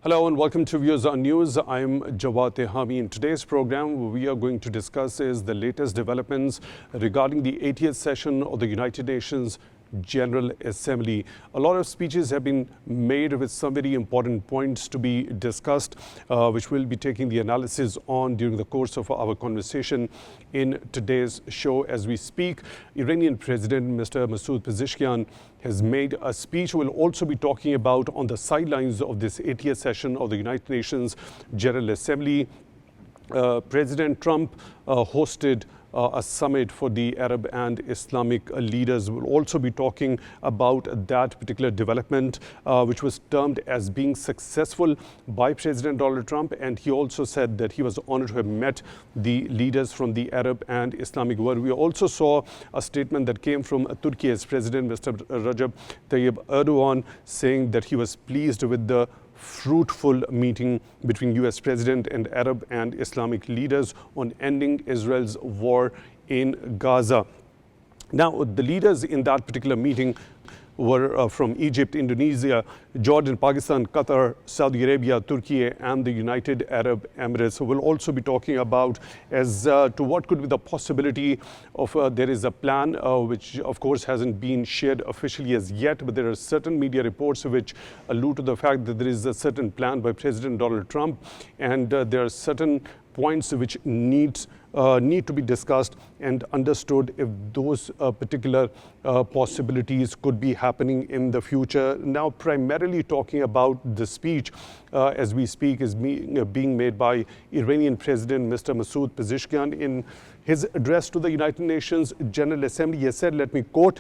Hello and welcome to Views on News. I'm Jawad Tehami. In today's program, we are going to discuss the latest developments regarding the 80th session of the United Nations General Assembly. A lot of speeches have been made with some very important points to be discussed, which we'll be taking the analysis on during the course of our conversation in today's show. As we speak, Iranian President Mr. Masoud Pezeshkian has made a speech. We'll also be talking about on the sidelines of this 80th session of the United Nations General Assembly. President Trump hosted a summit for the Arab and Islamic leaders. We'll also be talking about that particular development, which was termed as being successful by President Donald Trump. And he also said that he was honored to have met the leaders from the Arab and Islamic world. We also saw a statement that came from Turkey's President, Mr. Recep Tayyip Erdogan, saying that he was pleased with the fruitful meeting between U.S. President and Arab and Islamic leaders on ending Israel's war in Gaza. Now, the leaders in that particular meeting were from Egypt, Indonesia, Jordan, Pakistan, Qatar, Saudi Arabia, Turkey, and the United Arab Emirates. So we'll also be talking about as to what could be the possibility of there is a plan which of course hasn't been shared officially as yet, but there are certain media reports which allude to the fact that there is a certain plan by President Donald Trump, and there are certain points which need to be discussed and understood if those particular possibilities could be happening in the future. Now, primarily talking about the speech as we speak is being made by Iranian President Mr. Masoud Pezeshkian. In his address to the United Nations General Assembly, he said, let me quote,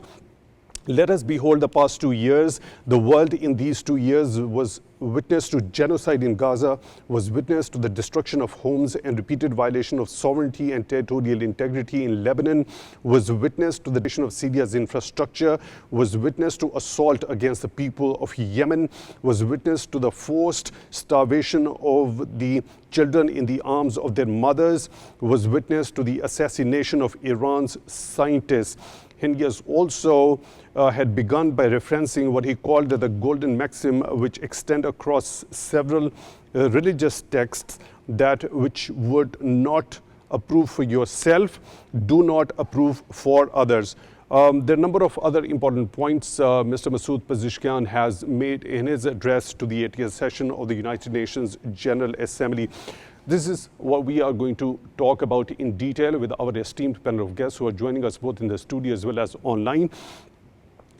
"Let us behold the past 2 years. The world in these 2 years was witness to genocide in Gaza, was witness to the destruction of homes and repeated violation of sovereignty and territorial integrity in Lebanon, was witness to the destruction of Syria's infrastructure, was witness to assault against the people of Yemen, was witness to the forced starvation of the children in the arms of their mothers, was witness to the assassination of Iran's scientists." And he has also had begun by referencing what he called the golden maxim, which extend across several religious texts, that which would not approve for yourself, do not approve for others. There are a number of other important points Mr. Masoud Pezeshkian has made in his address to the 80th session of the United Nations General Assembly. This is what we are going to talk about in detail with our esteemed panel of guests who are joining us both in the studio as well as online.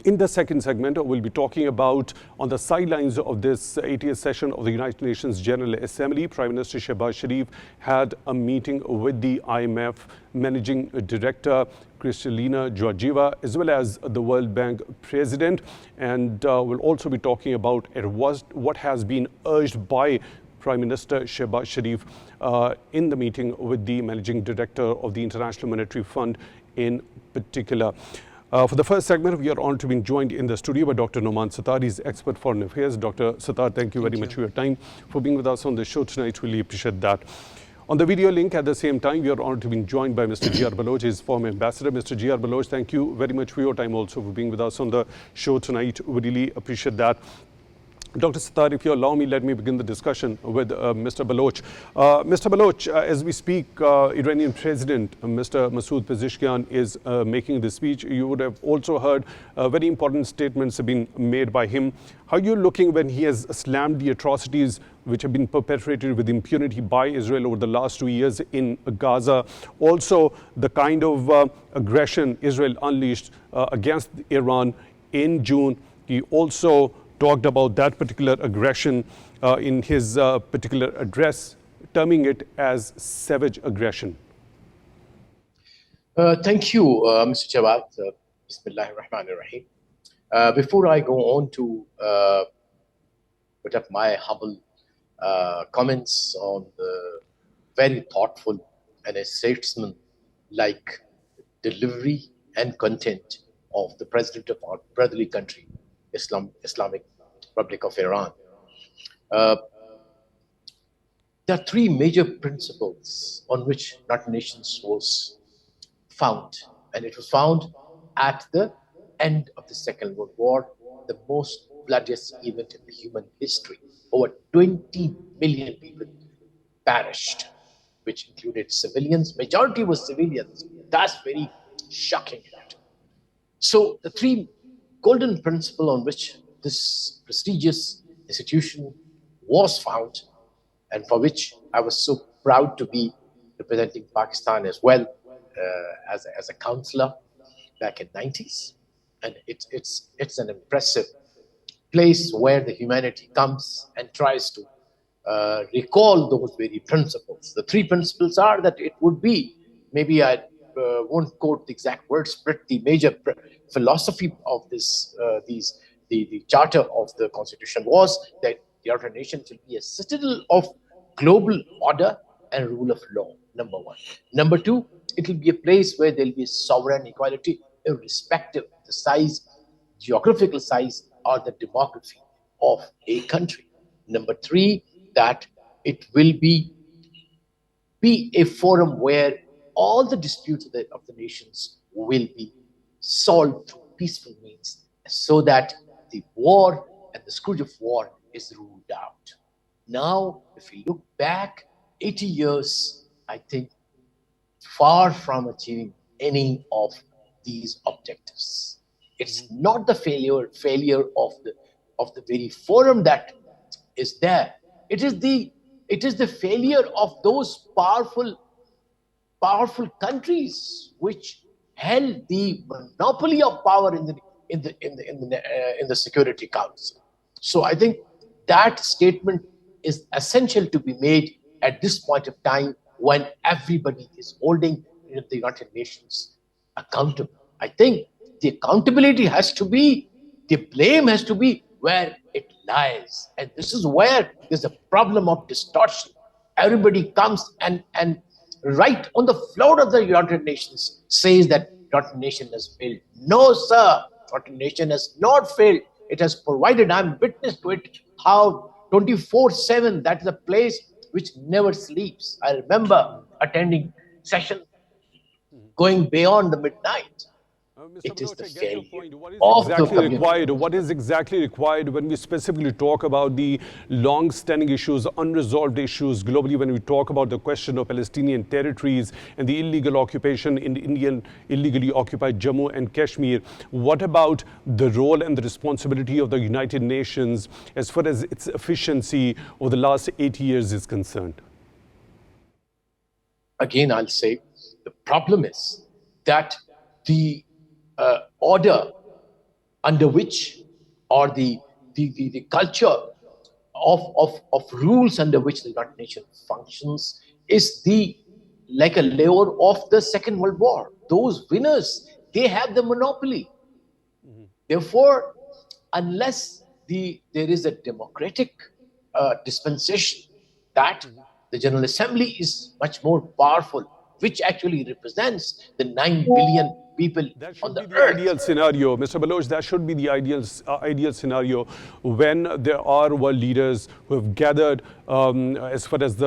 In the second segment, we'll be talking about on the sidelines of this 80th session of the United Nations General Assembly. Prime Minister Shehbaz Sharif had a meeting with the IMF Managing Director Kristalina Georgieva, as well as the World Bank President. And we'll also be talking about what has been urged by Prime Minister Shehbaz Sharif in the meeting with the Managing Director of the International Monetary Fund in particular. For the first segment, we are honored to be joined in the studio by Dr. Nouman Sattar. He's expert foreign affairs. Dr. Sattar, thank you very much for your time, for being with us on the show tonight. Really appreciate that. On the video link at the same time, we are honored to be joined by Mr. G.R. Baloch, his former ambassador. Mr. G.R. Baloch, thank you very much for your time also, for being with us on the show tonight. We really appreciate that. Dr. Sattar, if you allow me, let me begin the discussion with Mr. Baloch. Mr. Baloch, as we speak, Iranian President Mr. Masoud Pezeshkian is making the speech. You would have also heard very important statements have been made by him. How are you looking when he has slammed the atrocities which have been perpetrated with impunity by Israel over the last 2 years in Gaza? Also, the kind of aggression Israel unleashed against Iran in June. He also talked about that particular aggression in his particular address, terming it as savage aggression. Thank you, Mr. Jawad. Bismillahir Rahmanir Rahim. Before I go on to put up my humble comments on the very thoughtful and a statesman-like delivery and content of the president of our brotherly country, Islamic Republic of Iran. There are three major principles on which United Nations was found, and it was found at the end of the Second World War, the most bloodiest event in the human history. over 20 million people perished, which included civilians. Majority was civilians. That's very shocking. So the three golden principles on which this prestigious institution was found, and for which I was so proud to be representing Pakistan as well as a counselor back in 90s. And it's an impressive place where the humanity comes and tries to recall those very principles. The three principles are that it would be, maybe I won't quote the exact words, but the major philosophy of the charter of the constitution was that the United Nations will be a citadel of global order and rule of law, number one. Number two, it will be a place where there will be sovereign equality, irrespective of the size, geographical size, or the demography of a country. Number three, that it will be a forum where all the disputes of the nations will be solved through peaceful means, so that the war and the scourge of war is ruled out. Now, if we look back 80 years, I think far from achieving any of these objectives. It's not the failure of the very forum that is there. It is the failure of those powerful countries which held the monopoly of power in the Security Council. So I think that statement is essential to be made at this point of time, when everybody is holding the United Nations accountable. I think the accountability has to be, the blame has to be where it lies. And this is where there's a problem of distortion. Everybody comes and right on the floor of the United Nations says that United Nations has failed. No, sir, United Nations has not failed. It has provided, I'm witness to it, how 24/7, that is a place which never sleeps. I remember attending session going beyond the midnight. It is the failure of the community. What is exactly required when we specifically talk about the long-standing issues, unresolved issues globally, when we talk about the question of Palestinian territories and the illegal occupation in the Indian illegally occupied Jammu and Kashmir? What about the role and the responsibility of the United Nations as far as its efficiency over the last 80 years is concerned? Again, I'll say the problem is that the order under which, or the culture of rules under which the United Nations functions is like a layer of the Second World War. Those winners, they have the monopoly. Therefore, unless there is a democratic dispensation, that the General Assembly is much more powerful, which actually represents the 9 billion people on the earth. That should be the ideal scenario, Mr. Baloch. That should be the ideal scenario when there are world leaders who have gathered, as far as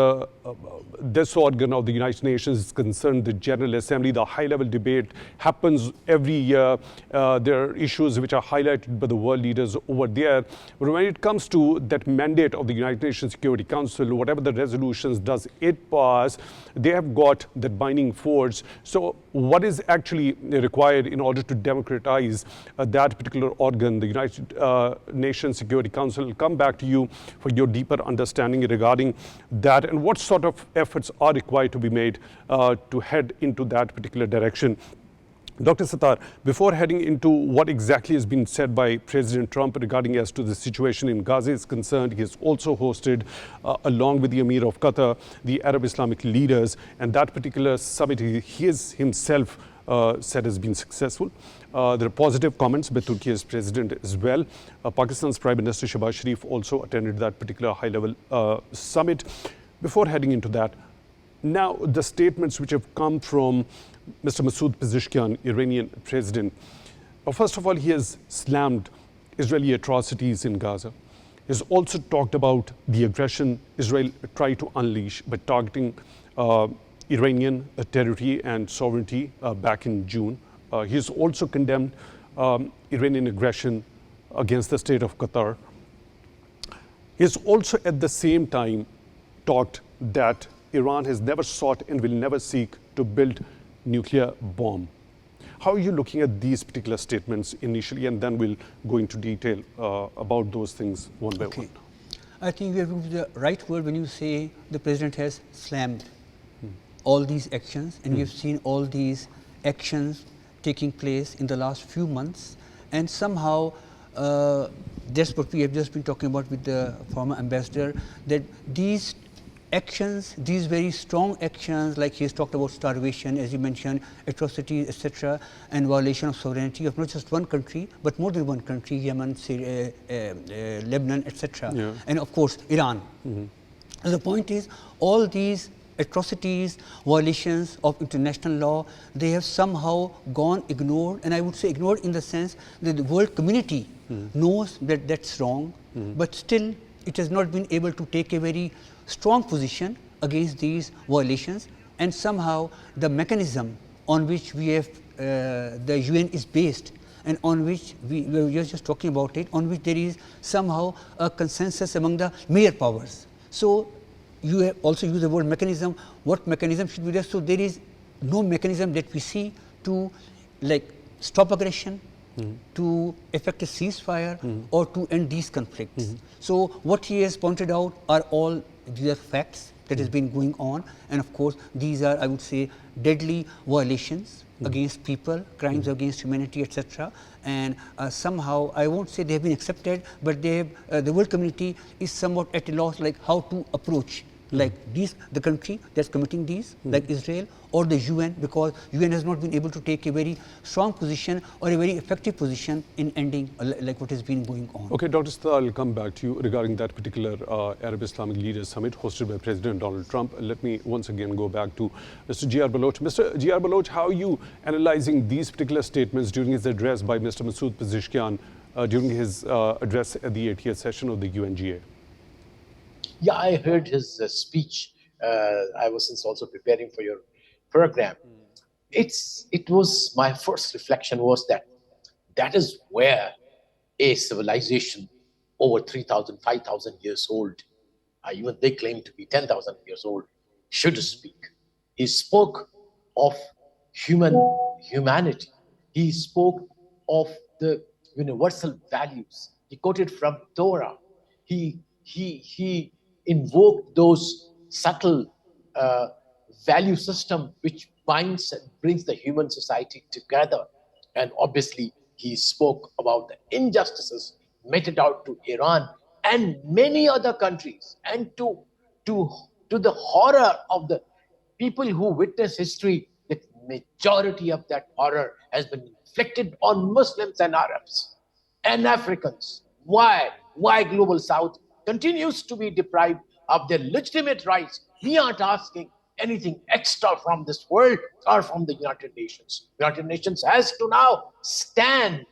this organ of the United Nations is concerned, the General Assembly. The high-level debate happens every year. There are issues which are highlighted by the world leaders over there. But when it comes to that mandate of the United Nations Security Council, whatever the resolutions does it pass, they have got that binding force. So what is actually required in order to democratize that particular organ, the United Nations Security Council? I'll come back to you for your deeper understanding regarding that, and what sort of efforts are required to be made to head into that particular direction. Dr. Sattar, before heading into what exactly has been said by President Trump regarding as to the situation in Gaza is concerned, he has also hosted, along with the Emir of Qatar, the Arab Islamic leaders, and that particular summit he has himself said has been successful. There are positive comments by Turkey's president as well. Pakistan's Prime Minister Shehbaz Sharif also attended that particular high-level summit. Before heading into that, now the statements which have come from Mr. Masoud Pezeshkian, Iranian president. First of all, he has slammed Israeli atrocities in Gaza. He has also talked about the aggression Israel tried to unleash by targeting Iranian territory and sovereignty back in June. He has also condemned Iranian aggression against the state of Qatar. He's also at the same time talked that Iran has never sought and will never seek to build nuclear bomb. How are you looking at these particular statements initially, and then we'll go into detail about those things one by one? I think you have used the right word when you say the president has slammed all these actions, and we've seen all these actions taking place in the last few months, and somehow that's what we have just been talking about with the former ambassador, that these actions, these very strong actions, like he has talked about starvation, as you mentioned, atrocities, etc., and violation of sovereignty of not just one country, but more than one country, Yemen, Syria, Lebanon, etc., and of course, Iran. The point is, all these atrocities, violations of international law, they have somehow gone ignored, and I would say ignored in the sense that the world community knows that that's wrong, but still it has not been able to take a very strong position against these violations, and somehow the mechanism on which we have the UN is based, and on which we were just talking about it, on which there is somehow a consensus among the major powers. So you have also used the word mechanism. What mechanism should be there? So there is no mechanism that we see to stop aggression, to effect a ceasefire, or to end these conflicts. So what he has pointed out are all these are facts that has been going on, and of course these are, I would say, deadly violations against people, crimes against humanity, etc. And somehow, I won't say they have been accepted, but they have, the world community is somewhat at a loss, like how to approach the country that's committing these, like Israel, or the UN, because UN has not been able to take a very strong position or a very effective position in ending what has been going on. Okay, Dr. Sada, I'll come back to you regarding that particular Arab Islamic Leaders Summit hosted by President Donald Trump. Let me once again go back to Mr. G.R. Baloch. Mr. G.R. Baloch, how are you analyzing these particular statements during his address by Mr. Masoud Pezeshkian during his address at the 80th session of the UNGA? Yeah, I heard his speech. I was also preparing for your program. It was, my first reflection was that is where a civilization over 3,000, 5,000 years old, even they claim to be 10,000 years old, should speak. He spoke of humanity. He spoke of the universal values. He quoted from Torah. He invoked those subtle value system which binds and brings the human society together. And obviously, he spoke about the injustices meted out to Iran and many other countries, and to the horror of the people who witness history. The majority of that horror has been inflicted on Muslims and Arabs and Africans. Why Global South continues to be deprived of their legitimate rights? We aren't asking anything extra from this world or from the United Nations. The United Nations has to now stand.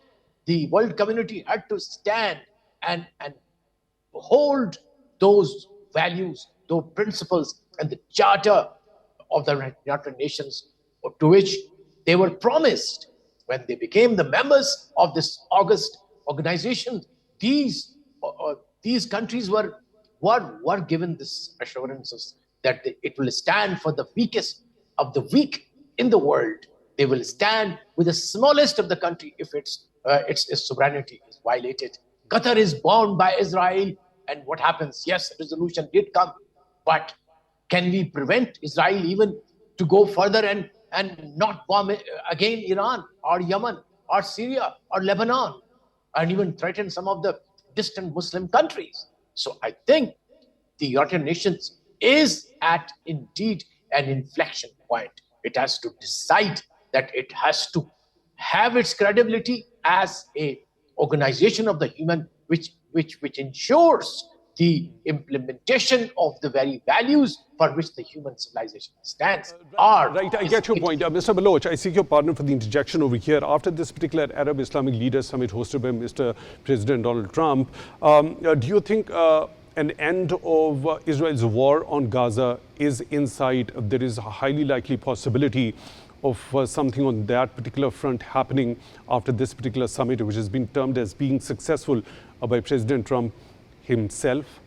The world community had to stand and hold those values, those principles, and the charter of the United Nations, to which they were promised when they became the members of this august organization. These countries were given this assurances that it will stand for the weakest of the weak in the world. They will stand with the smallest of the country if its sovereignty is violated. Qatar is bound by Israel, and what happens? Yes, resolution did come, but can we prevent Israel even to go further and not bomb again Iran or Yemen or Syria or Lebanon, and even threaten some of the distant Muslim countries? So I think the United Nations is at indeed an inflection point. It has to decide that it has to have its credibility as a organization of the human, which ensures the implementation of the very values for which the human civilization stands. Right, I get your point. Mr. Baloch, I seek your pardon for the interjection over here. After this particular Arab Islamic Leaders Summit hosted by Mr. President Donald Trump, do you think an end of Israel's war on Gaza is in sight? There is a highly likely possibility of something on that particular front happening after this particular summit, which has been termed as being successful by President Trump himself.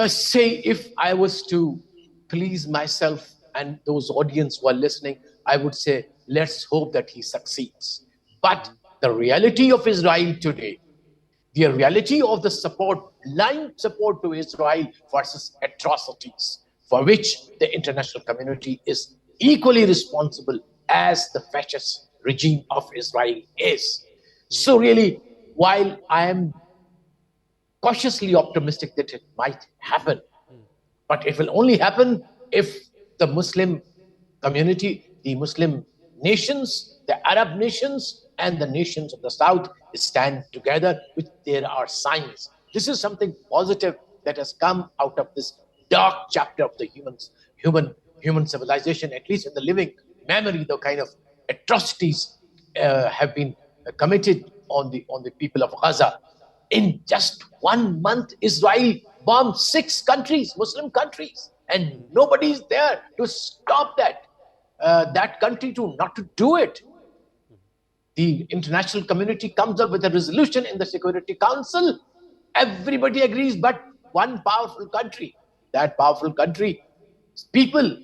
Say, if I was to please myself and those audience who are listening, I would say, let's hope that he succeeds. But the reality of Israel today, the reality of the support, blind support to Israel versus atrocities, for which the international community is equally responsible as the fascist regime of Israel is. So really, while I am cautiously optimistic that it might happen, but it will only happen if the Muslim community, the Muslim nations, the Arab nations, and the nations of the South stand together, which there are signs. This is something positive that has come out of this dark chapter of the human civilization, at least in the living memory. The kind of atrocities have been committed on the people of Gaza. In just 1 month, Israel bombed 6 countries, Muslim countries, and nobody is there to stop that country to not to do it. The international community comes up with a resolution in the Security Council. Everybody agrees, but one powerful country. That powerful country, people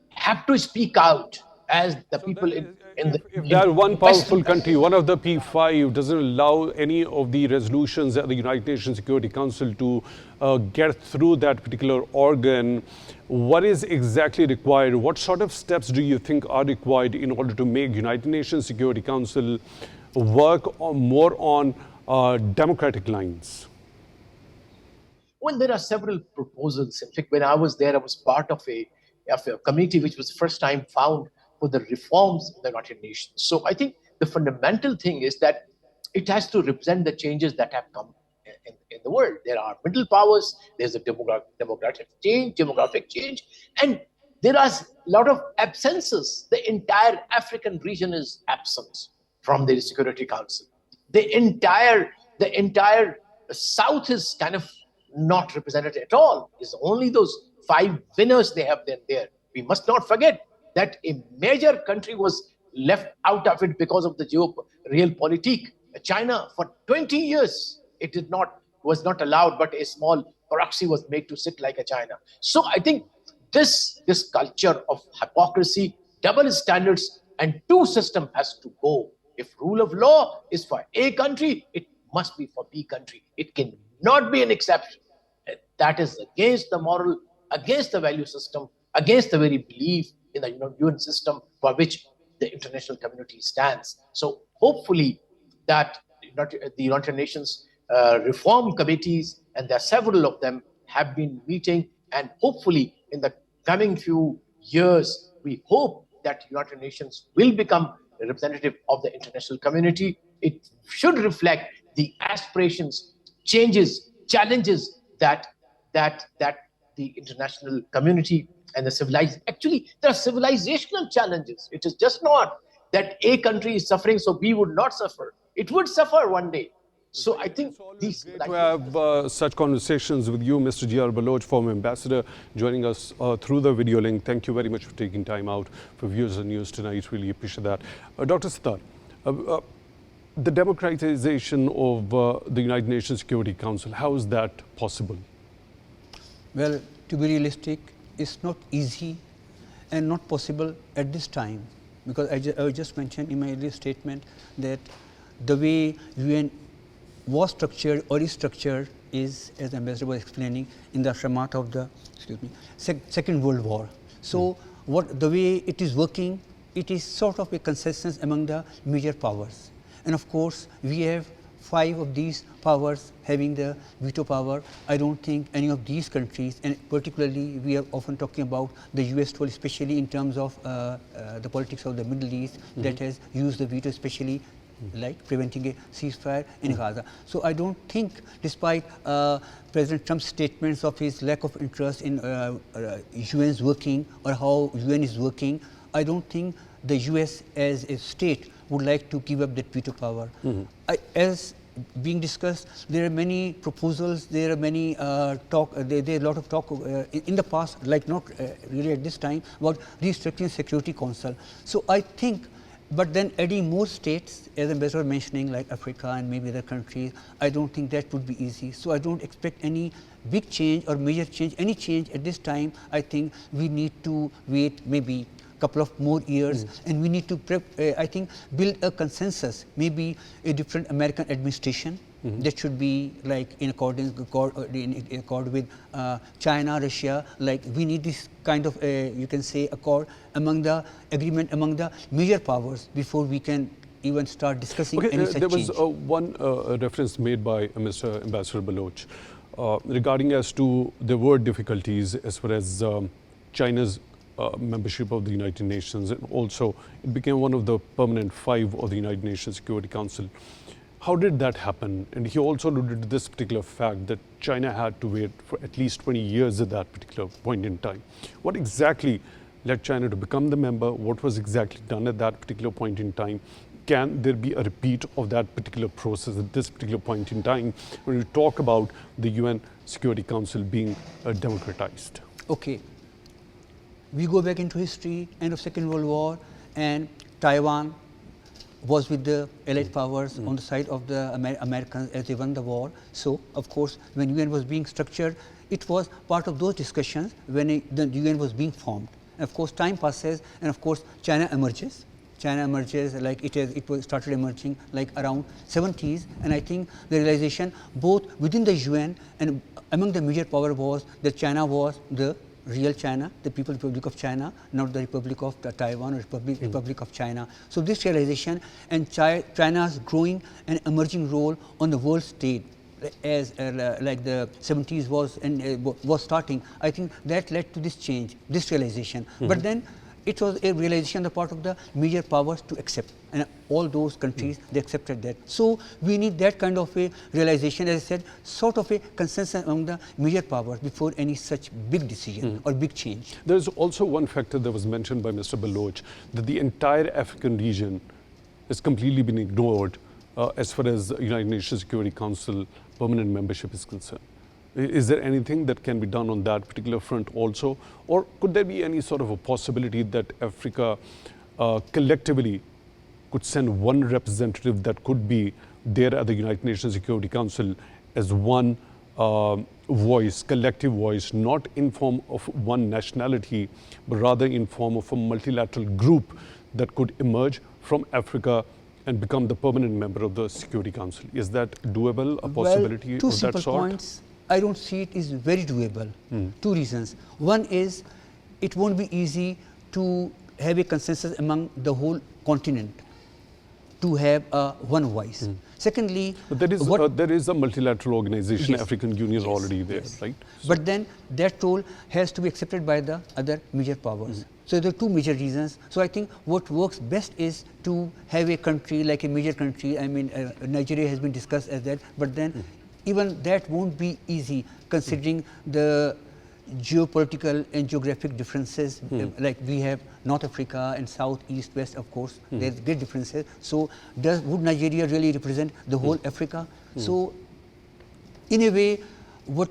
have to speak out as the people If that one powerful country, one of the P5, doesn't allow any of the resolutions at the United Nations Security Council to get through that particular organ, what is exactly required? What sort of steps do you think are required in order to make United Nations Security Council work more on democratic lines? Well, there are several proposals. In fact, when I was there, I was part of a committee which was first time found for the reforms in the United Nations. So I think the fundamental thing is that it has to represent the changes that have come in the world. There are middle powers, there's a demographic change, and there are a lot of absences. The entire African region is absent from the Security Council. The entire South is kind of not represented at all. It's only those 5 winners they have there. We must not forget that a major country was left out of it because of the realpolitik. China, for 20 years, was not allowed, but a small proxy was made to sit like a China. So I think this culture of hypocrisy, double standards, and two system has to go. If rule of law is for A country, it must be for B country. It cannot be an exception. That is against the moral, against the value system, against the very belief in the UN system for which the international community stands. So hopefully that the United Nations reform committees, and there are several of them, have been meeting, and hopefully in the coming few years, we hope that United Nations will become a representative of the international community. It should reflect the aspirations, changes, challenges that the international community and the civilized, actually there are civilizational challenges. It is just not that A country is suffering so B would not suffer. It would suffer one day. So I think these great to have such conversations with you, Mr. Jawad Baloch, former ambassador, joining us through the video link. Thank you very much for taking time out for Viewers and News tonight. Really appreciate that. Dr. Sattar, the democratization of the United Nations Security Council, how is that possible? Well, to be realistic, it's not easy and not possible at this time, because I just mentioned in my earlier statement that the way UN was structured or is structured is, as the Ambassador was explaining, in the aftermath of the Second World War. So the way it is working, it is sort of a consensus among the major powers. And of course, we have 5 of these powers having the veto power. I don't think any of these countries, and particularly we are often talking about the US role, especially in terms of the politics of the Middle East, that has used the veto, especially like preventing a ceasefire in Gaza. So I don't think, despite President Trump's statements of his lack of interest in UN's working or how UN is working, I don't think the US as a state would like to give up that veto power. As being discussed, there are many proposals, there are many talk, there are a lot of talk in the past, like not really at this time, about restructuring Security Council. So I think But then adding more states, as Ambassador was mentioning, like Africa and maybe other countries, I don't think that would be easy. So I don't expect any big change or major change, any change at this time. I think we need to wait maybe couple of more years, and we need to I think build a consensus, maybe a different American administration that should be like in accordance in accord with China, Russia. Like we need this kind of you can say accord among the agreement among the major powers before we can even start discussing any such there was change. one reference made by Mr. Ambassador Baloch regarding as to there were difficulties as far as China's membership of the United Nations, and also it became one of the permanent 5 of the United Nations Security Council. How did that happen? And he also alluded to this particular fact that China had to wait for at least 20 years at that particular point in time. What exactly led China to become the member? What was exactly done at that particular point in time? Can there be a repeat of that particular process at this particular point in time when we talk about the UN Security Council being democratized? Okay. We go back into history, end of Second World War, and Taiwan was with the Allied powers on the side of the Americans as they won the war. So, of course, when UN was being structured, it was part of those discussions when the UN was being formed. And of course, time passes, and of course, China emerges. China emerges like it was started emerging like around 70s, and I think the realization both within the UN and among the major power was that China was the real China, the People's Republic of China, not the Republic of Taiwan or Republic of China. So this realization and China's growing and emerging role on the world stage as like the 70s was and was starting, I think that led to this change, this realization. But then it was a realization on the part of the major powers to accept, and all those countries they accepted that. So we need that kind of a realization, as I said, sort of a consensus among the major powers before any such big decision or big change. There is also one factor that was mentioned by Mr. Baloch, that the entire African region has completely been ignored as far as United Nations Security Council permanent membership is concerned. Is there anything that can be done on that particular front also? Or could there be any sort of a possibility that Africa collectively could send one representative that could be there at the United Nations Security Council as one voice, collective voice, not in form of one nationality, but rather in form of a multilateral group that could emerge from Africa and become the permanent member of the Security Council? Is that doable, a possibility of that sort? 2 simple points. I don't see it is very doable. 2 reasons. One is it won't be easy to have a consensus among the whole continent to have one voice. Secondly, but there is a multilateral organization, yes, African Union, already there, yes, right? But then that role has to be accepted by the other major powers. So there are 2 major reasons. So I think what works best is to have a country like a major country. I mean, Nigeria has been discussed as that, but then even that won't be easy considering the geopolitical and geographic differences. Like we have North Africa and South, East, West, of course, there's great differences. So would Nigeria really represent the whole Africa? So in a way, what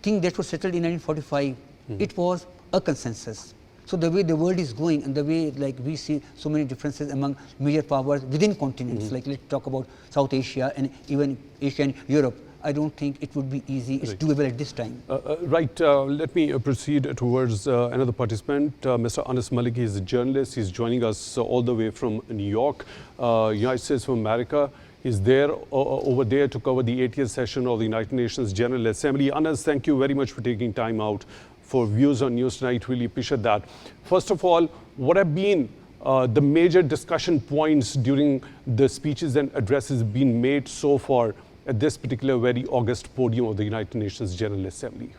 thing that was settled in 1945, it was a consensus. So the way the world is going and the way like we see so many differences among major powers within continents, like let's talk about South Asia and even Asia and Europe, I don't think it would be easy. It's doable at this time. Right. Let me proceed towards another participant, Mr. Anas Malik. He's a journalist. He's joining us all the way from New York, United States of America. He's there over there to cover the 80th session of the United Nations General Assembly. Anas, thank you very much for taking time out for Views on News tonight. Really appreciate that. First of all, what have been the major discussion points during the speeches and addresses being made so far at this particular very august podium of the United Nations General Assembly?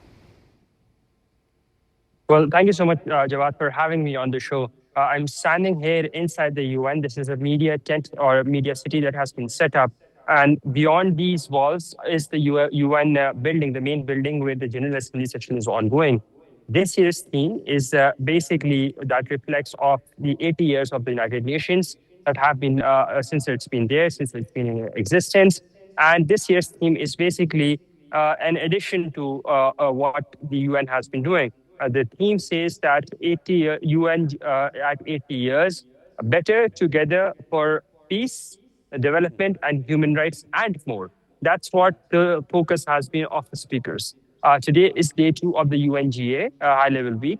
Well, thank you so much, Jawad, for having me on the show. I'm standing here inside the UN. This is a media tent or a media city that has been set up. And beyond these walls is the UN building, the main building where the General Assembly session is ongoing. This year's theme is basically that reflects of the 80 years of the United Nations that have been, since it's been there, since it's been in existence. And this year's theme is basically an addition to what the UN has been doing. The theme says that UN at 80 years, better together for peace, development, and human rights, and more. That's what the focus has been of the speakers. Today is day 2 of the UNGA high-level week.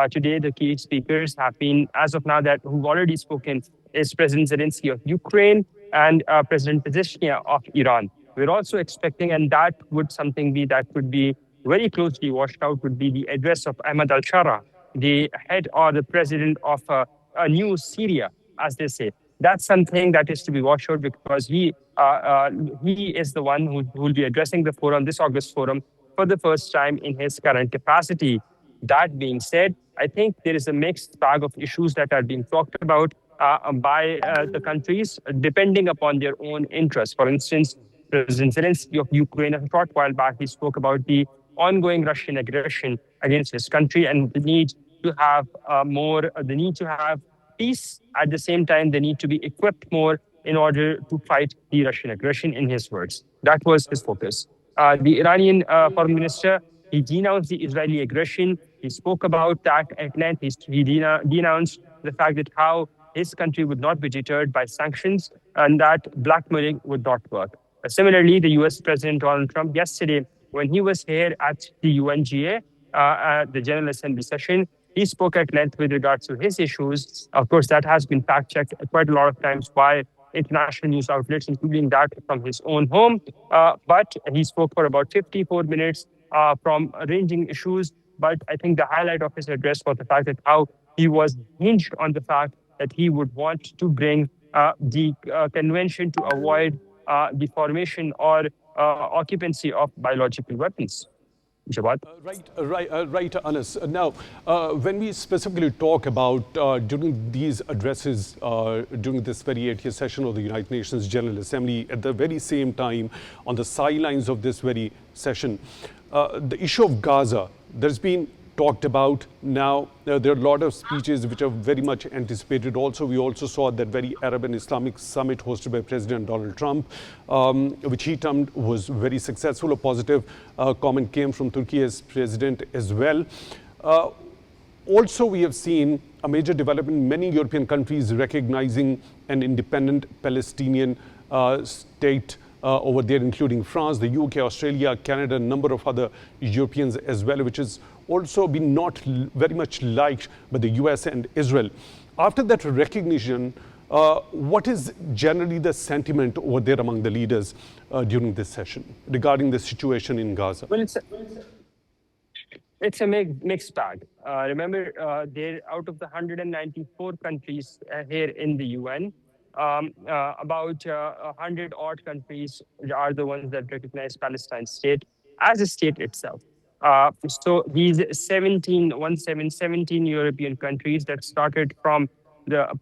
Today, the key speakers have been, as of now, that who've already spoken is President Zelensky of Ukraine and President Pezeshkian of Iran. We're also expecting, and that would something be that could be very closely washed out, would be the address of Ahmad al-Shara, the head or the president of a new Syria, as they say. That's something that is to be watched out because he is the one who will be addressing the forum, this August forum, for the first time in his current capacity. That being said, I think there is a mixed bag of issues that are being talked about by the countries, depending upon their own interests. For instance, President Zelensky of Ukraine, a short while back, he spoke about the ongoing Russian aggression against his country and the need to have the need to have peace. At the same time, they need to be equipped more in order to fight the Russian aggression, in his words. That was his focus. The Iranian foreign minister, he denounced the Israeli aggression. He spoke about that at length. He denounced the fact that how his country would not be deterred by sanctions and that blackmailing would not work. Similarly, the US President Donald Trump yesterday, when he was here at the UNGA, at the General Assembly session, he spoke at length with regards to his issues. Of course, that has been fact-checked quite a lot of times by international news outlets, including that from his own home. But he spoke for about 54 minutes from ranging issues. But I think the highlight of his address was the fact that how he was hinged on the fact that he would want to bring the convention to avoid the formation or occupancy of biological weapons. Jawad? Right, Anas. Now, when we specifically talk about during these addresses, during this very 80th session of the United Nations General Assembly, at the very same time, on the sidelines of this very session, the issue of Gaza, there's been talked about now. There are a lot of speeches which are very much anticipated. Also, we also saw that very Arab and Islamic summit hosted by President Donald Trump, which he termed was very successful. A positive comment came from Turkey's president as well. Also, we have seen a major development in many European countries recognizing an independent Palestinian state over there, including France, the UK, Australia, Canada, a number of other Europeans as well, which has also been not very much liked by the US and Israel. After that recognition, what is generally the sentiment over there among the leaders during this session regarding the situation in Gaza? Well, it's a mixed bag. Remember, out of the 194 countries here in the UN, about 100 odd countries are the ones that recognize Palestine state as a state itself. So these 17 European countries that started from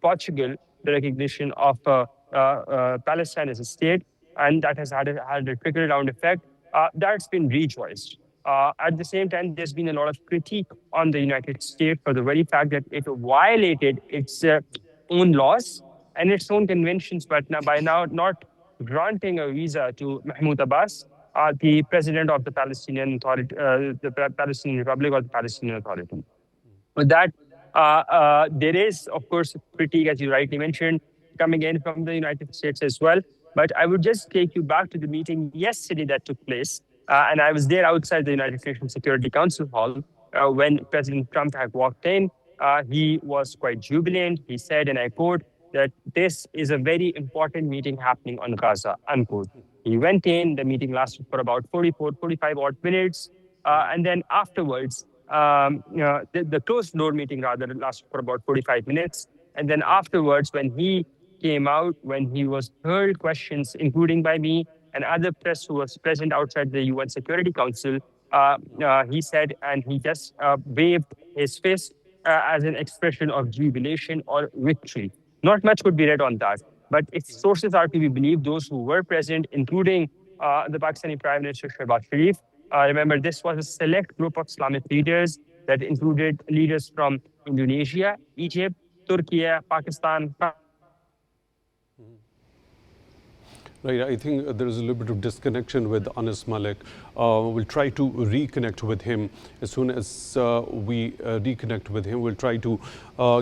Portugal, the recognition of Palestine as a state, and that has had a trickle-down effect, that's been rejoiced. At the same time, there's been a lot of critique on the United States for the very fact that it violated its own laws and its own conventions, but by now not granting a visa to Mahmoud Abbas, the president of the Palestinian Authority, the Palestinian Republic or the Palestinian Authority. With that, there is, of course, critique, as you rightly mentioned, coming in from the United States as well. But I would just take you back to the meeting yesterday that took place. And I was there outside the United Nations Security Council hall when President Trump had walked in. He was quite jubilant. He said, and I quote, that this is a very important meeting happening on Gaza, unquote. He went in, the meeting lasted for about 45 odd minutes. And then afterwards, the closed door meeting rather lasted for about 45 minutes. And then afterwards, when he came out, when he was heard questions, including by me and other press who was present outside the UN Security Council, he said, and he just waved his fist as an expression of jubilation or victory. Not much could be read on that. But if sources are to be believed, those who were present, including the Pakistani Prime Minister Shehbaz Sharif, remember, this was a select group of Islamic leaders that included leaders from Indonesia, Egypt, Turkey, Pakistan. Right, I think there is a little bit of disconnection with Anas Malik. We'll try to reconnect with him. As soon as we reconnect with him, we'll try to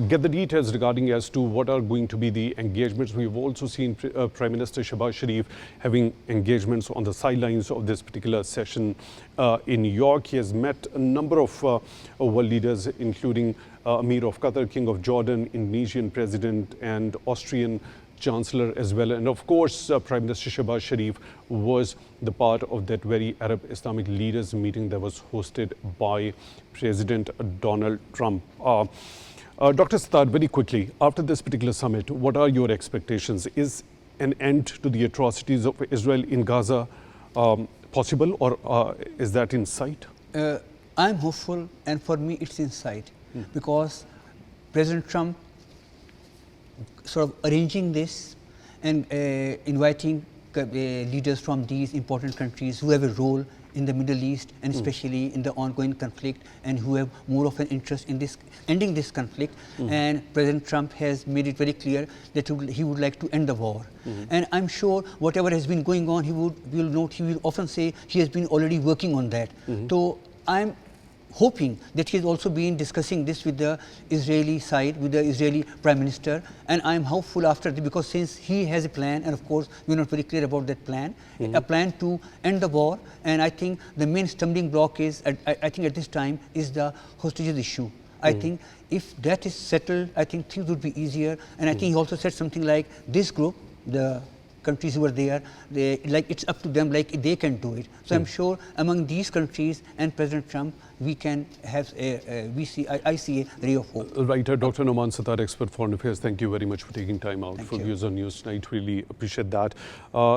get the details regarding as to what are going to be the engagements. We've also seen Prime Minister Shehbaz Sharif having engagements on the sidelines of this particular session in New York. He has met a number of world leaders, including Emir of Qatar, King of Jordan, Indonesian President, and Austrian Chancellor as well. And of course, Prime Minister Shehbaz Sharif was the part of that very Arab Islamic leaders meeting that was hosted by President Donald Trump. Dr. Sadat, very quickly, after this particular summit, what are your expectations? Is an end to the atrocities of Israel in Gaza possible, or is that in sight? I'm hopeful, and for me it's in sight, because President Trump sort of arranging this and inviting leaders from these important countries who have a role in the Middle East and especially in the ongoing conflict, and who have more of an interest in this ending this conflict. And President Trump has made it very clear that he would like to end the war. And I'm sure whatever has been going on, he will often say he has been already working on that. So I'm hoping that he has also been discussing this with the Israeli side, with the Israeli Prime Minister, and I am hopeful after this, because since he has a plan, and of course we are not very clear about that plan, a plan to end the war, and I think the main stumbling block is, I think at this time, is the hostages issue. I think if that is settled, I think things would be easier, and I think he also said something like this group, the countries who are there, it's up to them, like they can do it. So I'm sure among these countries and President Trump, we can have I see a ray of hope. Right, Dr. Nouman Sattar, expert foreign affairs, thank you very much for taking time out for Views on News tonight. Really appreciate that.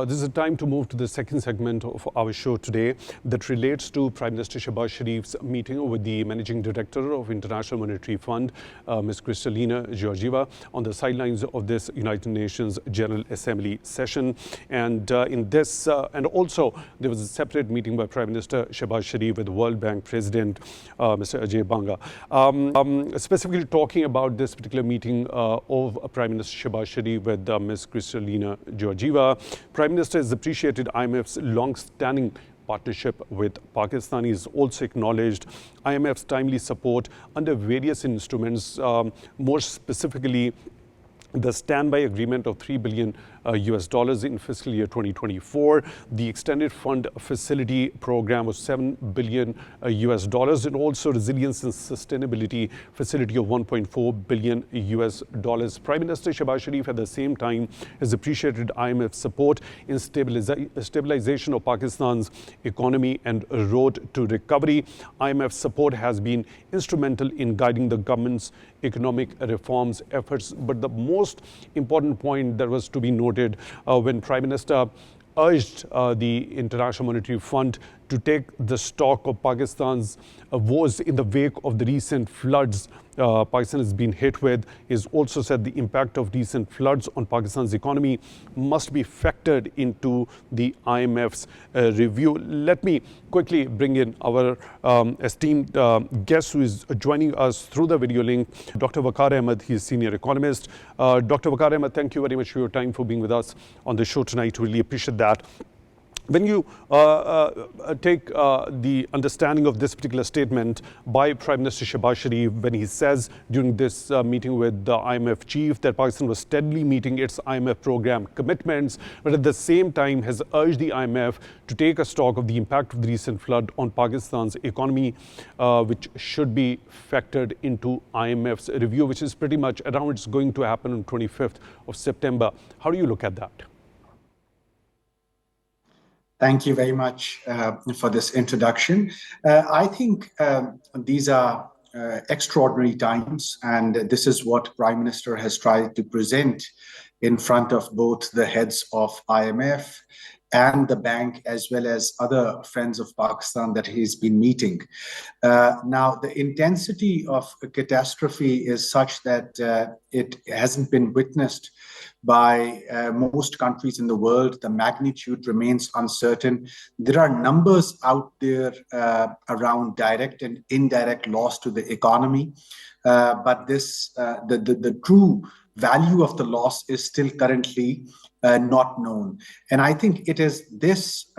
This is a time to move to the second segment of our show today that relates to Prime Minister Shehbaz Sharif's meeting with the Managing Director of International Monetary Fund, Ms. Kristalina Georgieva, on the sidelines of this United Nations General Assembly session. And in this, and also there was a separate meeting by Prime Minister Shehbaz Sharif with the World Bank President, Mr. Ajay Banga. Specifically talking about this particular meeting of Prime Minister Shehbaz Sharif with Ms. Kristalina Georgieva, Prime Minister has appreciated IMF's long-standing partnership with Pakistan. He's also acknowledged IMF's timely support under various instruments, more specifically the standby agreement of $3 billion US in fiscal year 2024, the extended fund facility program of $7 billion US, and also resilience and sustainability facility of $1.4 billion US. Prime Minister Shehbaz Sharif at the same time has appreciated IMF support in stabilization of Pakistan's economy and road to recovery. IMF support has been instrumental in guiding the government's economic reforms efforts. But the most important point that was to be noted when Prime Minister urged the International Monetary Fund to take the stock of Pakistan's woes in the wake of the recent floods Pakistan has been hit with. He's also said the impact of recent floods on Pakistan's economy must be factored into the IMF's review. Let me quickly bring in our esteemed guest who is joining us through the video link, Dr. Waqar Ahmed. He's senior economist. Dr. Waqar Ahmed, thank you very much for your time, for being with us on the show tonight. Really appreciate that. When you take the understanding of this particular statement by Prime Minister Shehbaz Sharif, when he says during this meeting with the IMF chief that Pakistan was steadily meeting its IMF program commitments, but at the same time has urged the IMF to take a stock of the impact of the recent flood on Pakistan's economy, which should be factored into IMF's review, which is pretty much around, it's going to happen on 25th of September. How do you look at that? Thank you very much for this introduction. I think these are extraordinary times, and this is what Prime Minister has tried to present in front of both the heads of IMF and the bank, as well as other friends of Pakistan that he's been meeting. Now, the intensity of a catastrophe is such that it hasn't been witnessed by most countries in the world. The magnitude remains uncertain. There are numbers out there around direct and indirect loss to the economy, but this the true value of the loss is still currently not known. And I think it is this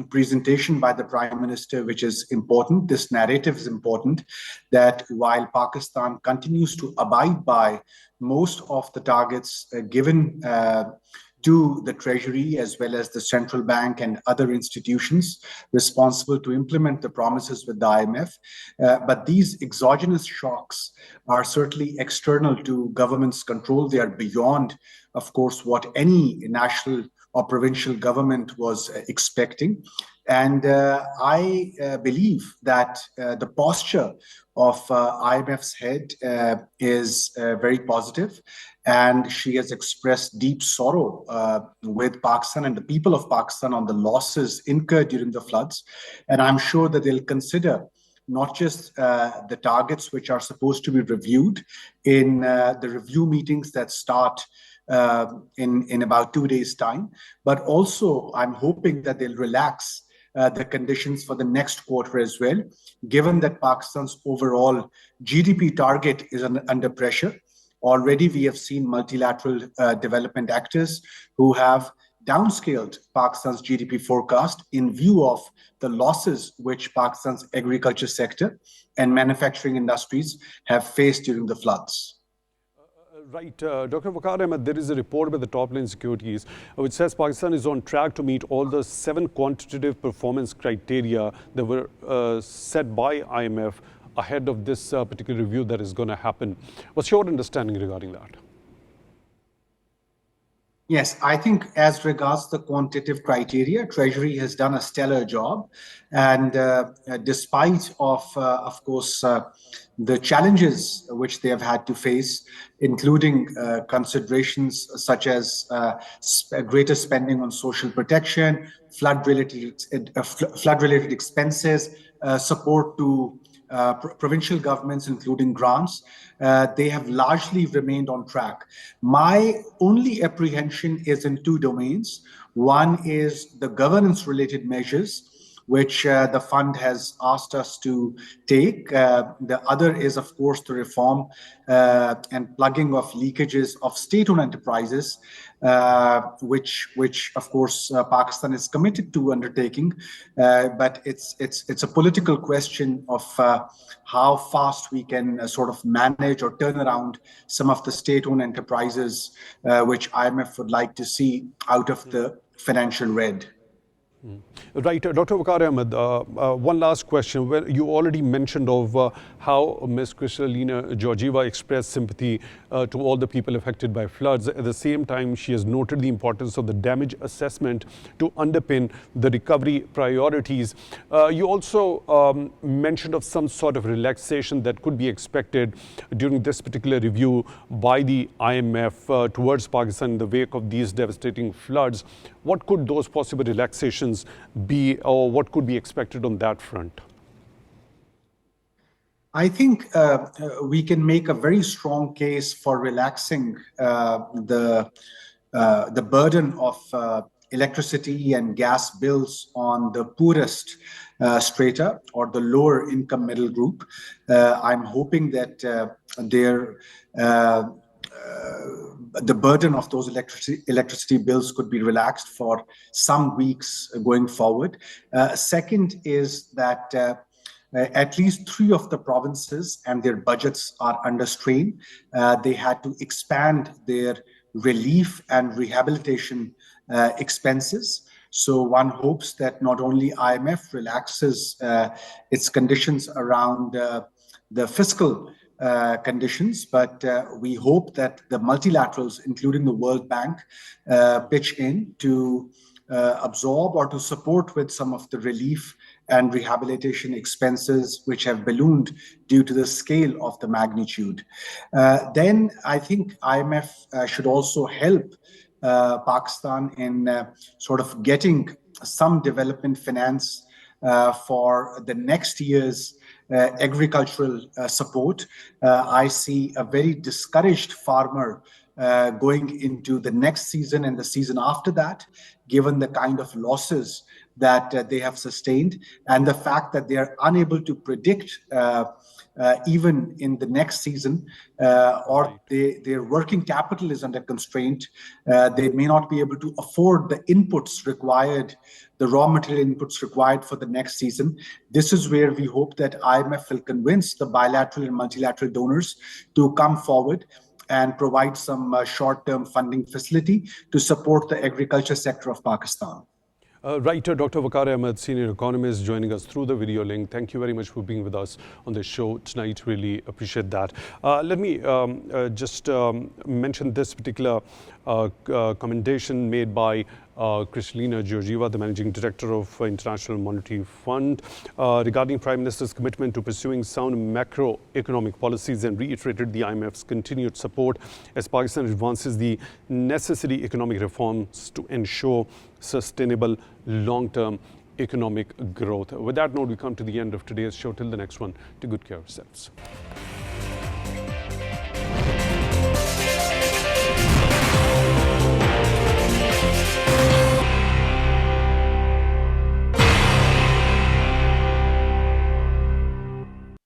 presentation by the Prime Minister which is important. This narrative is important, that while Pakistan continues to abide by most of the targets given to the Treasury as well as the central bank and other institutions responsible to implement the promises with the IMF. But these exogenous shocks are certainly external to government's control. They are beyond, of course, what any national or provincial government was expecting. And I believe that the posture of IMF's head is very positive, and she has expressed deep sorrow with Pakistan and the people of Pakistan on the losses incurred during the floods. And I'm sure that they'll consider not just the targets which are supposed to be reviewed in the review meetings that start in about 2 days' time, but also I'm hoping that they'll relax the conditions for the next quarter as well, given that Pakistan's overall GDP target is under pressure. Already we have seen multilateral development actors who have downscaled Pakistan's GDP forecast in view of the losses which Pakistan's agriculture sector and manufacturing industries have faced during the floods. Right. Dr. Waqar Ahmed, there is a report by the Top Line Securities which says Pakistan is on track to meet all the 7 quantitative performance criteria that were set by IMF ahead of this particular review that is going to happen. What's your understanding regarding that? Yes, I think as regards the quantitative criteria, Treasury has done a stellar job. And despite of course, the challenges which they have had to face, including considerations such as greater spending on social protection, flood-related expenses, support to provincial governments, including grants, they have largely remained on track. My only apprehension is in 2 domains. One is the governance-related measures, which the fund has asked us to take. The other is, of course, the reform and plugging of leakages of state-owned enterprises, which of course Pakistan is committed to undertaking. But it's a political question of how fast we can sort of manage or turn around some of the state-owned enterprises, which IMF would like to see out of the financial red. Right. Dr. Waqar Ahmed, one last question. Well, you already mentioned of how Ms. Kristalina Georgieva expressed sympathy to all the people affected by floods. At the same time, she has noted the importance of the damage assessment to underpin the recovery priorities. You also mentioned of some sort of relaxation that could be expected during this particular review by the IMF towards Pakistan in the wake of these devastating floods. What could those possible relaxations be, or what could be expected on that front? I think we can make a very strong case for relaxing the burden of electricity and gas bills on the poorest strata or the lower income middle group. I'm hoping that the burden of those electricity bills could be relaxed for some weeks going forward. Second is that at least 3 of the provinces and their budgets are under strain. They had to expand their relief and rehabilitation expenses. So one hopes that not only IMF relaxes its conditions around the fiscal conditions, but we hope that the multilaterals, including the World Bank, pitch in to absorb or to support with some of the relief and rehabilitation expenses which have ballooned due to the scale of the magnitude. Then I think IMF should also help Pakistan in sort of getting some development finance for the next year's agricultural support. I see a very discouraged farmer going into the next season and the season after that, given the kind of losses that they have sustained and the fact that they are unable to predict even in the next season, or their working capital is under constraint. They may not be able to afford the inputs required, the raw material inputs required for the next season. This is where we hope that IMF will convince the bilateral and multilateral donors to come forward and provide some short-term funding facility to support the agriculture sector of Pakistan. Writer Dr. Waqar Ahmed, senior economist, joining us through the video link. Thank you very much for being with us on the show tonight. Really appreciate that. Let me just mention this particular commendation made by Kristalina Georgieva, the Managing Director of International Monetary Fund, regarding Prime Minister's commitment to pursuing sound macroeconomic policies, and reiterated the IMF's continued support as Pakistan advances the necessary economic reforms to ensure sustainable long-term economic growth. With that note, we come to the end of today's show. Till the next one, take good care of yourselves.